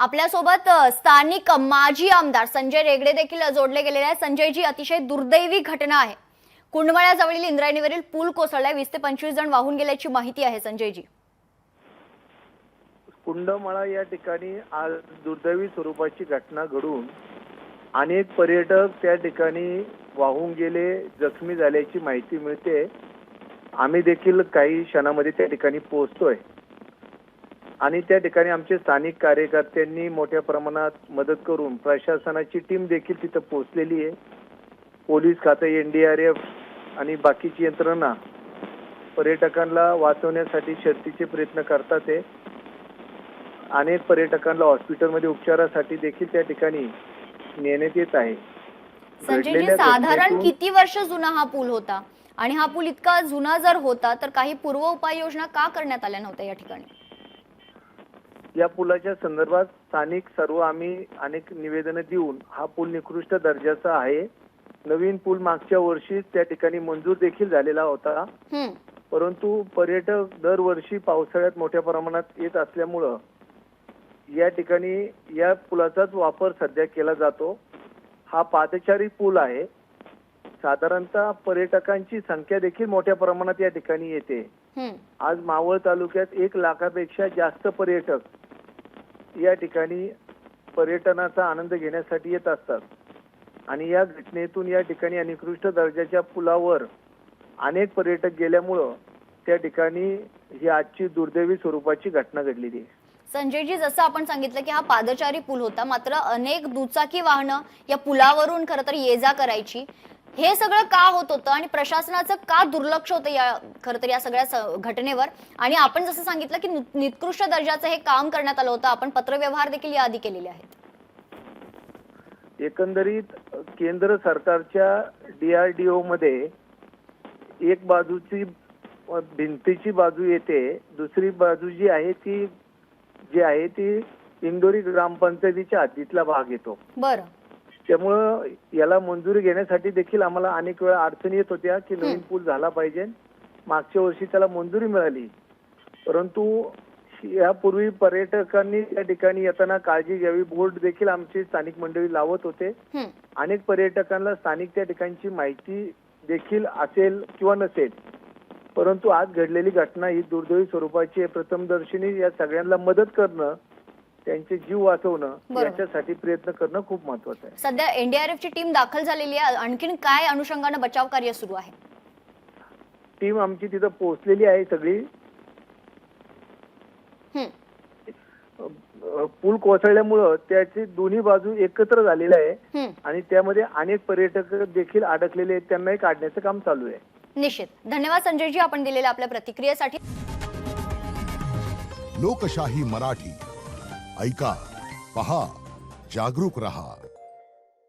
आपल्यासोबत स्थानिक माजी आमदार संजय रेगडे देखील जोडले गेलेले आहेत। संजयजी, अतिशय दुर्दैवी घटना आहे। कुंडमळ्याजवळील इंद्रायणीवरील पूल कोसळला, 20 ते 25 जण वाहून गेल्याची माहिती आहे। संजयजी, कुंडमळा या ठिकाणी आज दुर्दैवी स्वरूपाची घटना घडून अनेक पर्यटक त्या ठिकाणी वाहून गेले, जखमी झाल्याची माहिती मिळते। आम्ही देखील काही क्षणामध्ये त्या ठिकाणी पोहोचतोय आणि त्या ठिकाणी आमचे स्थानिक कार्यकर्त्यांनी मोठ्या प्रमाणात मदत करून प्रशासनाची टीम देखील तिथे पोहोचलेली आहे। पोलीस खाते, NDRF आणि बाकीची यंत्रणा पर्यटकांना वाचवण्यासाठी शर्थीचे प्रयत्न करतात आहे। अनेक पर्यटकांना हॉस्पिटलमध्ये उपचारासाठी देखील त्या ठिकाणी नेण्यात येत आहे। संजयजी, साधारण किती वर्ष जुना हा पूल होता आणि हा पूल इतका जुना जर होता तर काही पूर्व उपाययोजना का करण्यात आल्या नव्हत्या या ठिकाणी? या पुलाच्या संदर्भात स्थानिक सर्व आम्ही अनेक निवेदन देऊन हा पूल निकृष्ट दर्जाचा आहे। नवीन पूल मागच्या वर्षी त्या ठिकाणी मंजूर देखील झालेला होता, परंतु पर्यटक दरवर्षी पावसाळ्यात मोठ्या प्रमाणात येत असल्यामुळं या ठिकाणी या पुलाचाच वापर सध्या केला जातो। हा पादचारी पूल आहे। साधारणतः पर्यटकांची संख्या देखील मोठ्या प्रमाणात या ठिकाणी येते। आज मावळ तालुक्यात 1 लाखापेक्षा जास्त पर्यटक या ठिकाणी पर्यटनाचा आनंद घेण्यासाठी येत असतात आणि या घटनेतून या ठिकाणी निकृष्ट दर्जाच्या पुलावर अनेक पर्यटक गेल्यामुळं त्या ठिकाणी ही आजची दुर्दैवी स्वरूपाची घटना घडलेली आहे। संजयजी, जसं आपण सांगितलं की हा पादचारी पूल होता, मात्र अनेक दुचाकी वाहनं या पुलावरून खरं तर ये जा करायची। हे सगळं का होत होतं आणि प्रशासनाचं का दुर्लक्ष होतं या खरं तर या सगळ्या घटनेवर? आणि आपण जसं सांगितलं की निकृष्ट दर्जाचं हे काम करण्यात आलं होतं, आपण पत्रव्यवहार देखील याआधी केलेले आहेत। एकंदरीत केंद्र सरकारच्या DRDO मध्ये एक बाजूची भिंतीची बाजू येते, दुसरी बाजू जी आहे ती इंदोरी ग्रामपंचायतीच्या हद्दीतला भाग येतो। बरं, त्यामुळं याला मंजुरी घेण्यासाठी देखील आम्हाला अनेक वेळा अडचणी येत होत्या की नवीन पूल झाला पाहिजे। मागच्या वर्षी त्याला मंजुरी मिळाली, परंतु यापूर्वी पर्यटकांनी त्या ठिकाणी येताना काळजी घ्यावी बोर्ड देखील आमची स्थानिक मंडळी लावत होते। अनेक पर्यटकांना स्थानिक त्या ठिकाणची माहिती देखील असेल किंवा नसेल, परंतु आज घडलेली घटना ही दुर्दैवी स्वरूपाची आहे। प्रथमदर्शनी या सगळ्यांना मदत करणं, त्यांचे जीव वाचवणं याच्यासाठी प्रयत्न करणं खूप महत्त्वाचं आहे। सध्या NDRF ची टीम दाखल झालेली आहे, आणखीन काय अनुषंगाने बचाव कार्य सुरू आहे? टीम आमची तिथं पोहोचलेली आहे सगळी। पूल कोसळल्यामुळं त्याची दोन्ही बाजू एकत्र झालेल्या आहे आणि त्यामध्ये अनेक पर्यटक देखील अडकलेले आहेत, त्यांनाही काढण्याचं काम चालू आहे। निश्चित। धन्यवाद संजयजी, आपण दिलेल्या आपल्या प्रतिक्रियेसाठी। लोकशाही मराठी ऐका, पहा, जागरूक रहा।